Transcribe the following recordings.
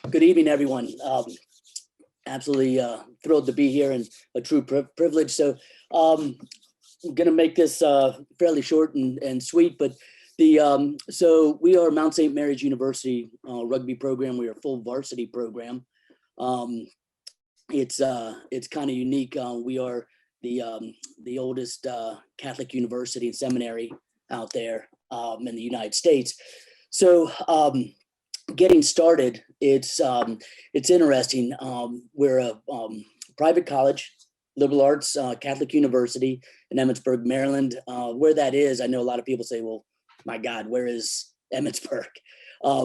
Good evening, everyone. Absolutely thrilled to be here and a true privilege. So I'm going to make this fairly short and sweet, but so we are Mount St. Mary's University rugby program. We are a full varsity program. It's kind of unique. We are the oldest Catholic university and seminary out there in the United States. So getting started, it's interesting. We're a private college, liberal arts Catholic university in Emmitsburg, Maryland. Where that is, I know a lot of people say, well, my God, where is Emmitsburg?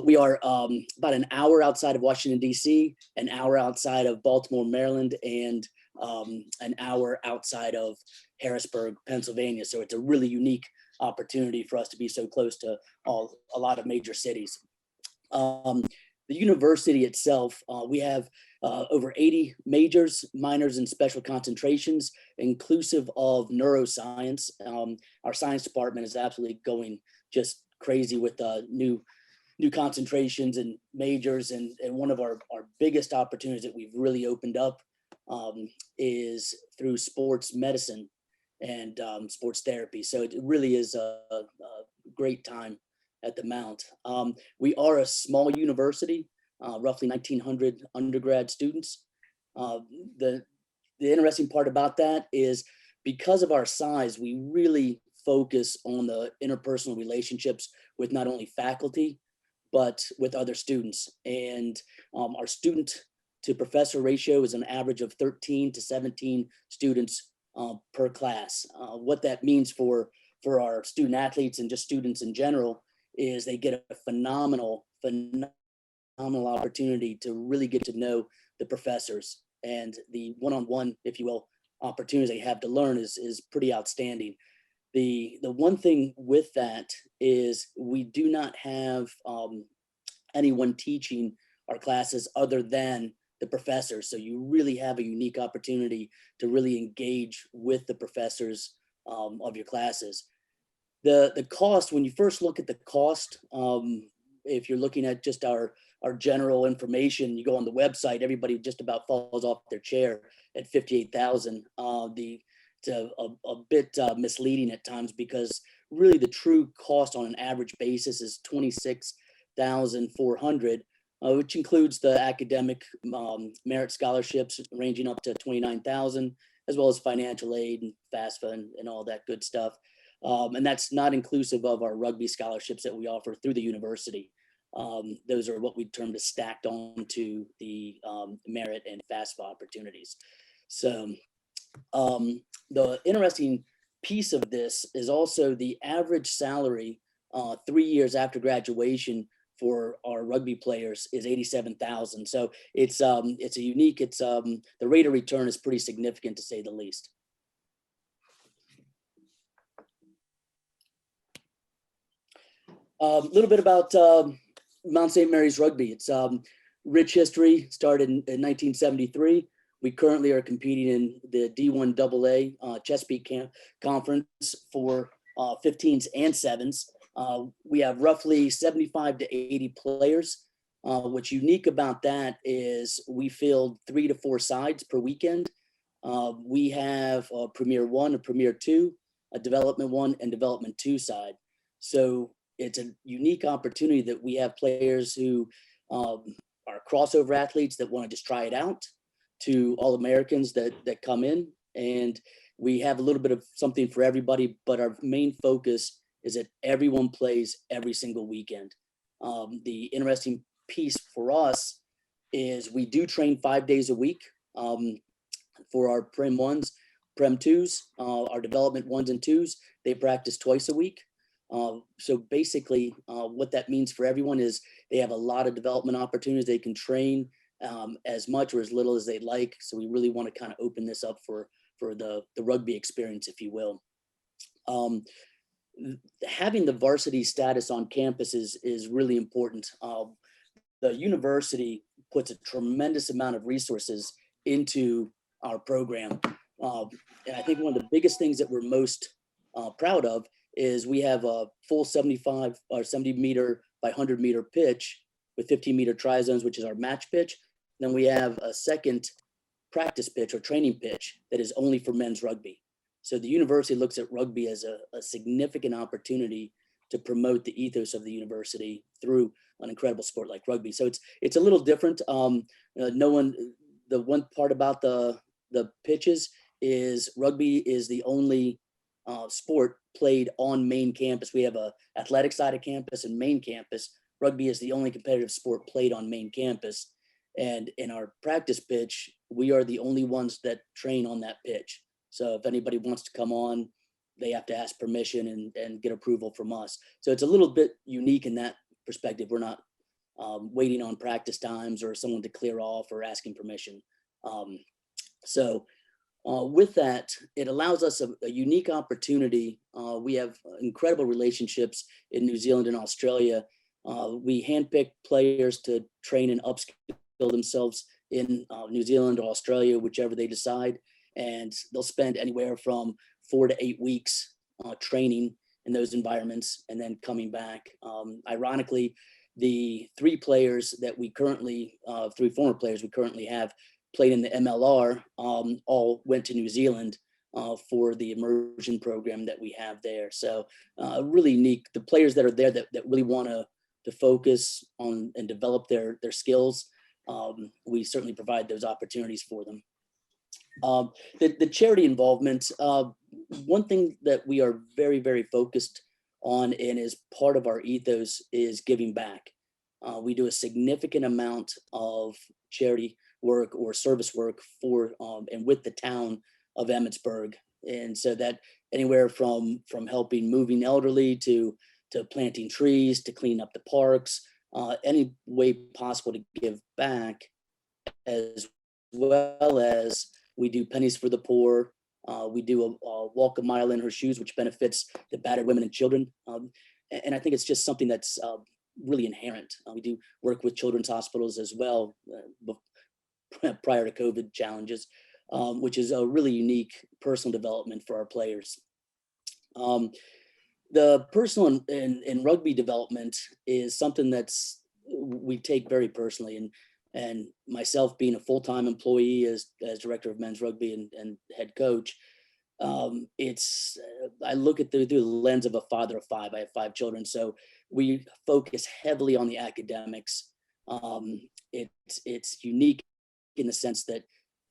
We are about an hour outside of Washington, D.C., an hour outside of Baltimore, Maryland, and an hour outside of Harrisburg, Pennsylvania. So it's a really unique opportunity for us to be so close to a lot of major cities. The university itself, we have over 80 majors, minors, and special concentrations, inclusive of neuroscience. Our science department is absolutely going just crazy with new concentrations and majors. And one of our biggest opportunities that we've really opened up is through sports medicine and sports therapy. So it really is a great time at the Mount. We are a small university, roughly 1,900 undergrad students. The interesting part about that is because of our size, we really focus on the interpersonal relationships with not only faculty, but with other students. And our student to professor ratio is an average of 13 to 17 students per class. What that means for our student athletes and just students in general is they get a phenomenal opportunity to really get to know the professors, and the one-on-one, if you will, opportunities they have to learn is pretty outstanding. The one thing with that is we do not have anyone teaching our classes other than the professors. So you really have a unique opportunity to really engage with the professors of your classes. The cost, when you first look at the cost, if you're looking at just our general information, you go on the website, everybody just about falls off their chair at $58,000. It's a bit misleading at times, because really the true cost on an average basis is $26,400, which includes the academic merit scholarships ranging up to $29,000, as well as financial aid and FAFSA and all that good stuff. And that's not inclusive of our rugby scholarships that we offer through the university. Those are what we term as stacked on to the merit and FAFSA opportunities. So the interesting piece of this is also the average salary 3 years after graduation for our rugby players is $87,000. So it's a unique, the rate of return is pretty significant, to say the least. A little bit about Mount St. Mary's Rugby. It's rich history, started in 1973. We currently are competing in the D1 AA Chesapeake Conference for 15s and 7s. We have roughly 75 to 80 players. What's unique about that is we field 3 to 4 sides per weekend. We have a Premier 1, a Premier 2, a Development 1, and Development 2 side. So it's a unique opportunity that we have players who are crossover athletes that want to just try it out, to All-Americans that come in, and we have a little bit of something for everybody, but our main focus is that everyone plays every single weekend. The interesting piece for us is we do train 5 days a week for our Prem 1s, Prem 2s, our Development 1s and 2s. They practice twice a week. So basically what that means for everyone is they have a lot of development opportunities. They can train as much or as little as they like. So we really want to kind of open this up for the rugby experience, if you will. Having the varsity status on campus is really important. The university puts a tremendous amount of resources into our program. And I think one of the biggest things that we're most proud of is we have a full 75 or 70 meter by 100 meter pitch with 15-meter tri-zones, which is our match pitch. Then we have a second practice pitch or training pitch that is only for men's rugby. So the university looks at rugby as a significant opportunity to promote the ethos of the university through an incredible sport like rugby. So it's a little different. The one part about the pitches is rugby is the only sport played on main campus. We have a athletic side of campus and main campus. Rugby is the only competitive sport played on main campus. And in our practice pitch, we are the only ones that train on that pitch. So if anybody wants to come on, they have to ask permission and get approval from us. So it's a little bit unique in that perspective. We're not waiting on practice times or someone to clear off or asking permission. With that, it allows us a unique opportunity. We have incredible relationships in New Zealand and Australia. We handpick players to train and upskill themselves in New Zealand or Australia, whichever they decide. And they'll spend anywhere from 4 to 8 weeks training in those environments and then coming back. Ironically, the three former players we currently have played in the MLR all went to New Zealand for the immersion program that we have there. So really unique. The players that are there that really want to focus on and develop their skills, we certainly provide those opportunities for them. The charity involvement, one thing that we are very, very focused on and is part of our ethos is giving back. We do a significant amount of charity work or service work for and with the town of Emmitsburg. And so that anywhere from helping moving elderly to planting trees, to clean up the parks, any way possible to give back, as well as we do pennies for the poor. We do a walk a mile in her shoes, which benefits the battered women and children. And I think it's just something that's really inherent. We do work with children's hospitals as well prior to COVID challenges, which is a really unique personal development for our players. The personal and rugby development is something we take very personally. And myself being a full-time employee as director of men's rugby and head coach, I look at through the lens of a father of five. I have 5 children, so we focus heavily on the academics. It's unique in the sense that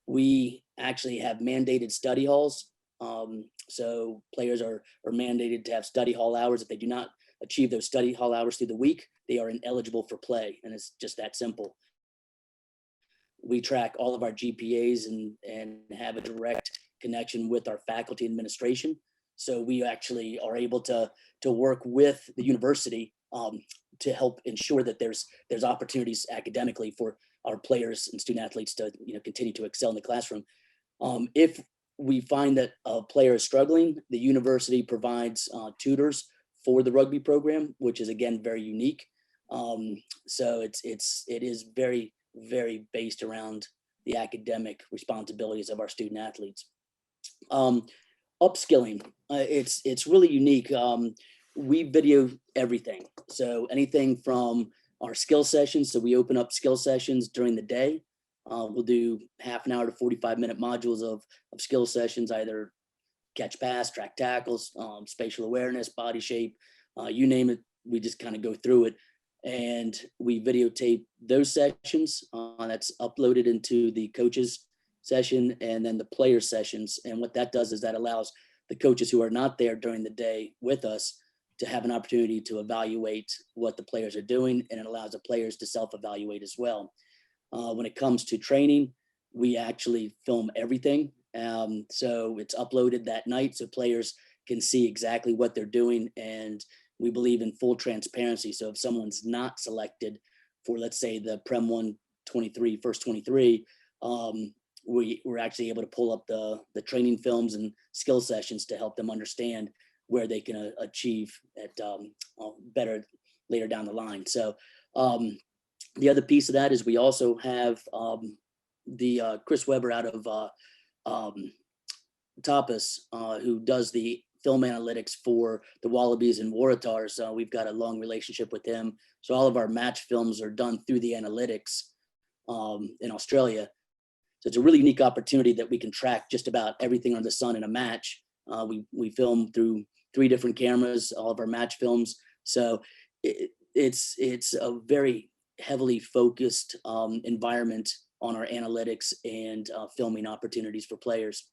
we actually have mandated study halls. So players are mandated to have study hall hours. If they do not achieve those study hall hours through the week, they are ineligible for play, and it's just that simple. We track all of our GPAs and have a direct connection with our faculty administration. So we actually are able to work with the university to help ensure that there's opportunities academically for our players and student athletes to continue to excel in the classroom. If we find that a player is struggling, the university provides tutors for the rugby program, which is again very unique. So it is very, very based around the academic responsibilities of our student athletes. Upskilling, it's really unique. We video everything. So anything from our skill sessions. So we open up skill sessions during the day. We'll do half an hour to 45-minute modules of skill sessions, either catch pass, track tackles, spatial awareness, body shape, you name it. We just kind of go through it. And we videotape those sessions. That's uploaded into the coaches session and then the player sessions. And what that does is that allows the coaches who are not there during the day with us to have an opportunity to evaluate what the players are doing, and it allows the players to self-evaluate as well. When it comes to training, we actually film everything. So it's uploaded that night so players can see exactly what they're doing, and we believe in full transparency. So if someone's not selected for, let's say, the Prem 123, first 23, we're actually able to pull up the training films and skill sessions to help them understand where they can achieve at better later down the line. So the other piece of that is we also have the Chris Weber out of Tapas, who does the film analytics for the Wallabies and Waratahs. We've got a long relationship with them. So all of our match films are done through the analytics in Australia. So it's a really unique opportunity that we can track just about everything under the sun in a match. We film through 3 different cameras, all of our match films. So it's a very heavily focused environment on our analytics and filming opportunities for players.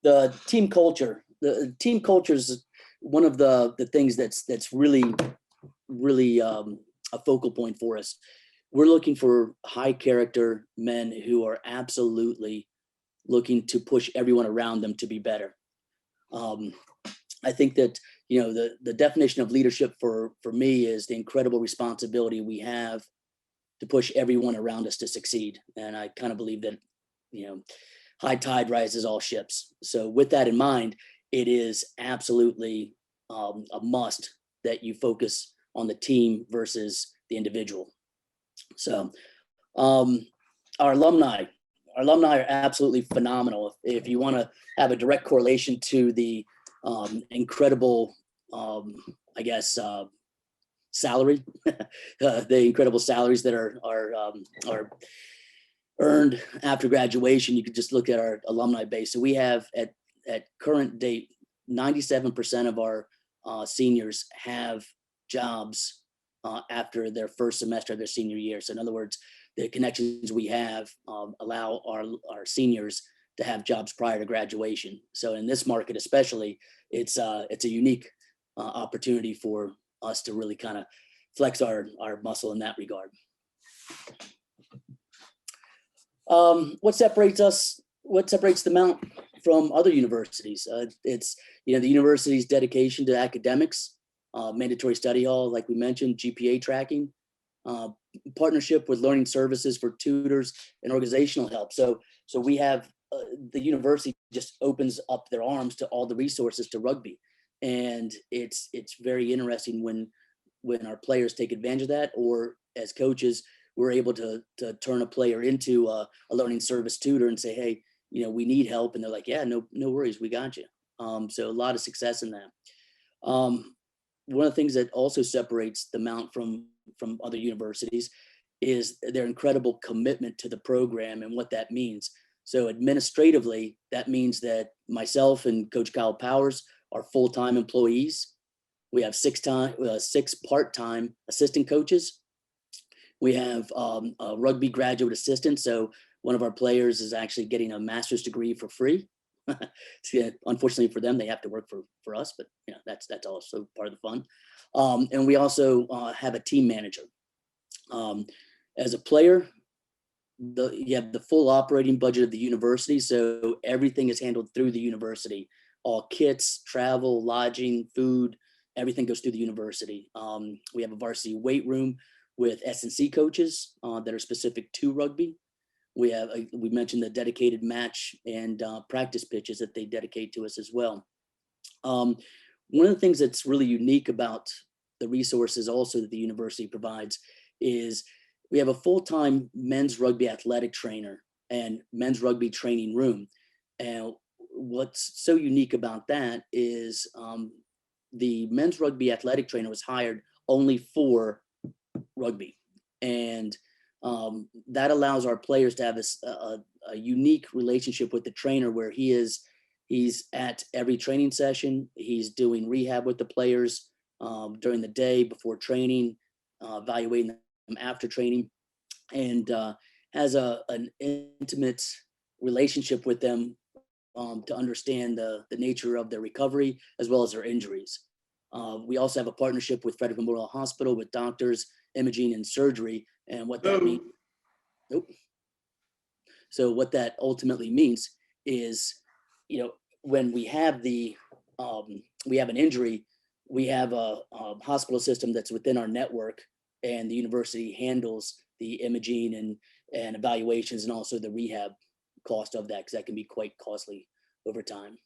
The team culture is one of the things that's really a focal point for us. We're looking for high character men who are absolutely looking to push everyone around them to be better. I think that, you know, the definition of leadership for me is the incredible responsibility we have to push everyone around us to succeed. And I kind of believe that, you know, high tide rises all ships. So with that in mind, it is absolutely a must that you focus on the team versus the individual. So our alumni are absolutely phenomenal. If you want to have a direct correlation to the incredible, I guess, salary, the incredible salaries that are earned after graduation, you could just look at our alumni base. So we have at current date, 97% of our seniors have jobs after their first semester of their senior year. So in other words, the connections we have allow our seniors to have jobs prior to graduation. So in this market especially, it's a unique opportunity for us to really kind of flex our muscle in that regard. What separates the Mount from other universities? It's, you know, the university's dedication to academics, mandatory study hall, like we mentioned, GPA tracking, partnership with learning services for tutors and organizational help. So we have the university just opens up their arms to all the resources to rugby. And it's very interesting when our players take advantage of that, or as coaches, we're able to turn a player into a learning service tutor and say, hey, you know, we need help. And they're like, yeah, no worries, we got you. So a lot of success in that. One of the things that also separates the Mount from other universities is their incredible commitment to the program and what that means. So administratively, that means that myself and Coach Kyle Powers are full-time employees. We have 6 part-time assistant coaches. We have a rugby graduate assistant. So one of our players is actually getting a master's degree for free. Unfortunately for them, they have to work for us, but you know, that's also part of the fun. And we also have a team manager. As a player, you have the full operating budget of the university. So everything is handled through the university. All kits, travel, lodging, food, everything goes through the university. We have a varsity weight room with S&C coaches that are specific to rugby. We mentioned the dedicated match and practice pitches that they dedicate to us as well. One of the things that's really unique about the resources also that the university provides is we have a full-time men's rugby athletic trainer and men's rugby training room. And what's so unique about that is the men's rugby athletic trainer was hired only for rugby. And that allows our players to have a unique relationship with the trainer where he's at every training session. He's doing rehab with the players during the day before training, evaluating them after training, and has an intimate relationship with them to understand the nature of their recovery as well as their injuries. We also have a partnership with Frederick Memorial Hospital with doctors, imaging, and surgery. And what that means, So what that ultimately means is, you know, when we have we have an injury, we have a hospital system that's within our network, and the university handles the imaging and evaluations and also the rehab cost of that, because that can be quite costly over time.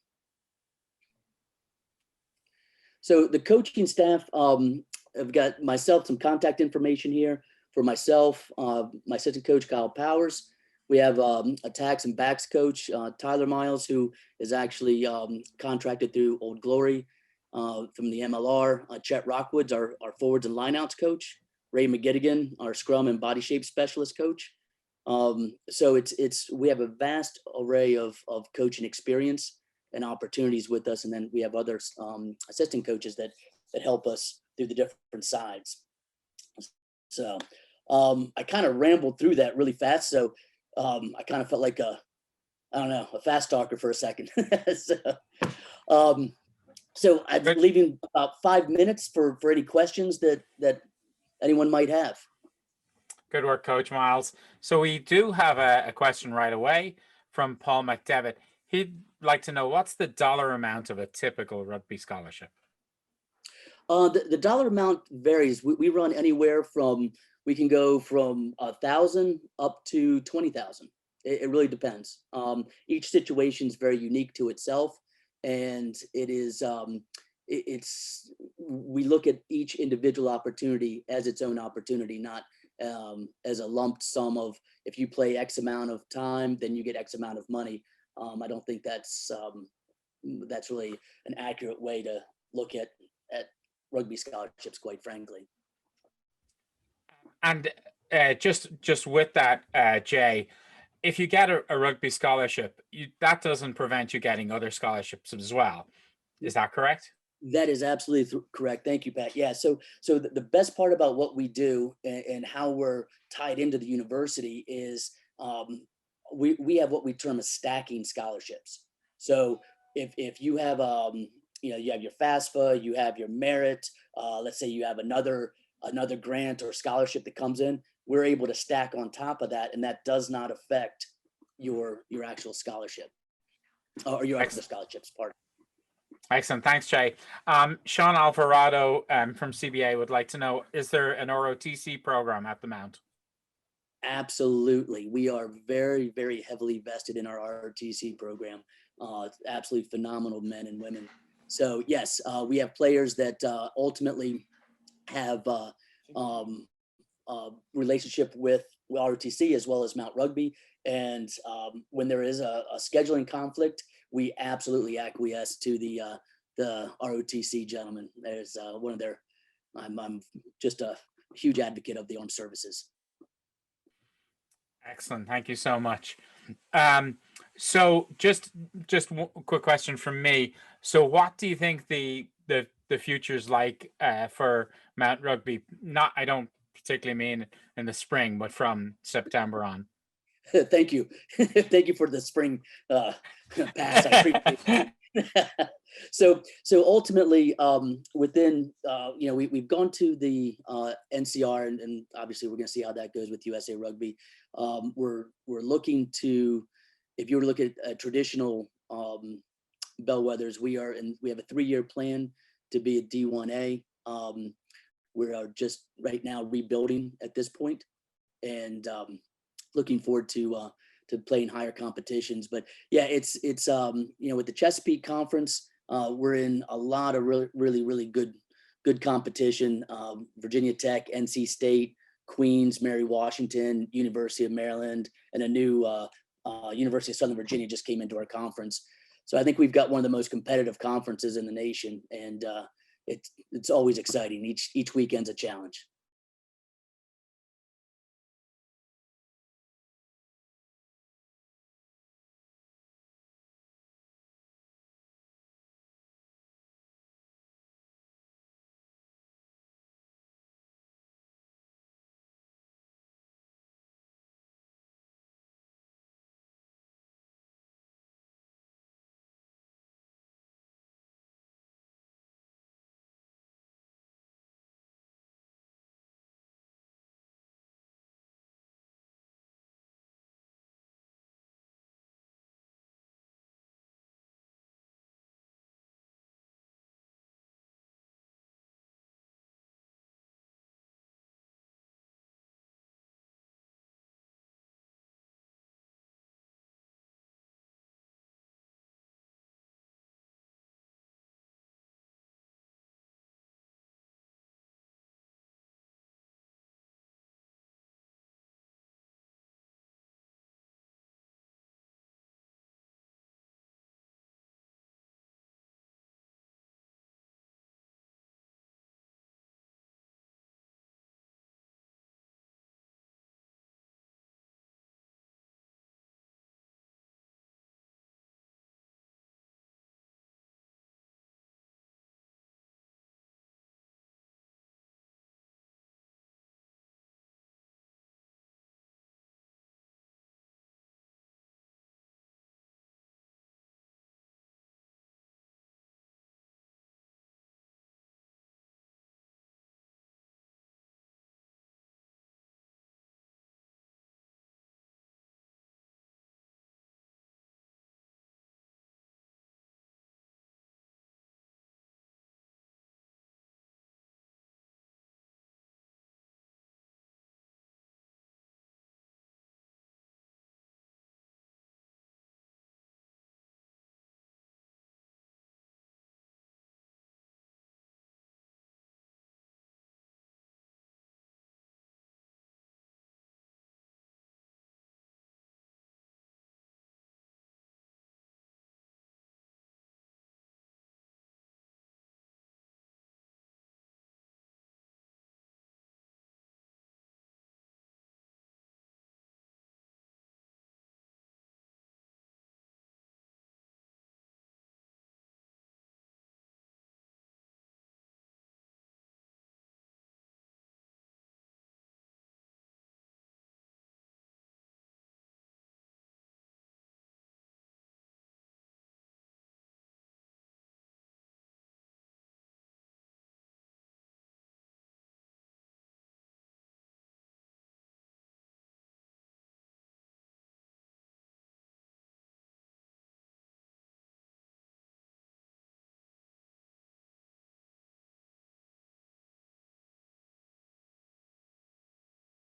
So the coaching staff, I've got myself some contact information here for myself, my assistant coach, Kyle Powers. We have attacks and backs coach, Tyler Myles, who is actually contracted through Old Glory from the MLR. Chet Rockwood's our forwards and lineouts coach. Ray McGettigan, our scrum and body shape specialist coach. So we have a vast array of coaching experience and opportunities with us. And then we have other assistant coaches that help us through the different sides. So I kind of rambled through that really fast. So I kind of felt like a fast talker for a second. So I'm leaving about 5 minutes for any questions that anyone might have. Good work, Coach Myles. So we do have a question right away from Paul McDevitt. He'd like to know, what's the dollar amount of a typical rugby scholarship? The dollar amount varies. We run anywhere from, we can go from 1,000 up to 20,000. It really depends. Each situation is very unique to itself, and it is we look at each individual opportunity as its own opportunity, not as a lump sum of, if you play X amount of time, then you get X amount of money. I don't think that's really an accurate way to look at rugby scholarships, quite frankly. And just with that, Jay, if you get a rugby scholarship, that doesn't prevent you getting other scholarships as well. Is that correct? That is absolutely correct. Thank you, Pat. Yeah. So the best part about what we do and how we're tied into the university is we have what we term as stacking scholarships. So if you have you have your FAFSA, you have your merit. Let's say you have another grant or scholarship that comes in, we're able to stack on top of that, and that does not affect your actual scholarship or your extra scholarships part. Excellent. Thanks, Jay. Sean Alvarado from CBA would like to know, is there an ROTC program at the Mount? Absolutely. We are very, very heavily vested in our ROTC program. Absolutely phenomenal men and women. So yes, we have players that ultimately have relationship with ROTC as well as Mount Rugby. And when there is a scheduling conflict, we absolutely acquiesce to the ROTC gentlemen. There's one of their, I'm just a huge advocate of the armed services. Excellent. Thank you so much. So just one quick question from me. So what do you think the future's like for Mount Rugby? I don't particularly mean in the spring, but from September on. Thank you. Thank you for the spring pass. I appreciate it. So ultimately, within we've gone to the NCR, and obviously we're going to see how that goes with USA Rugby. We're looking to, if you were to look at traditional bellwethers, we have a 3-year plan to be a D1A. We are just right now rebuilding at this point, and looking forward to playing higher competitions. But yeah, it's with the Chesapeake Conference, we're in a lot of really good competition. Virginia Tech, NC State, Queens, Mary Washington, University of Maryland, and a new University of Southern Virginia just came into our conference. So I think we've got one of the most competitive conferences in the nation, and it's always exciting. Each weekend's a challenge.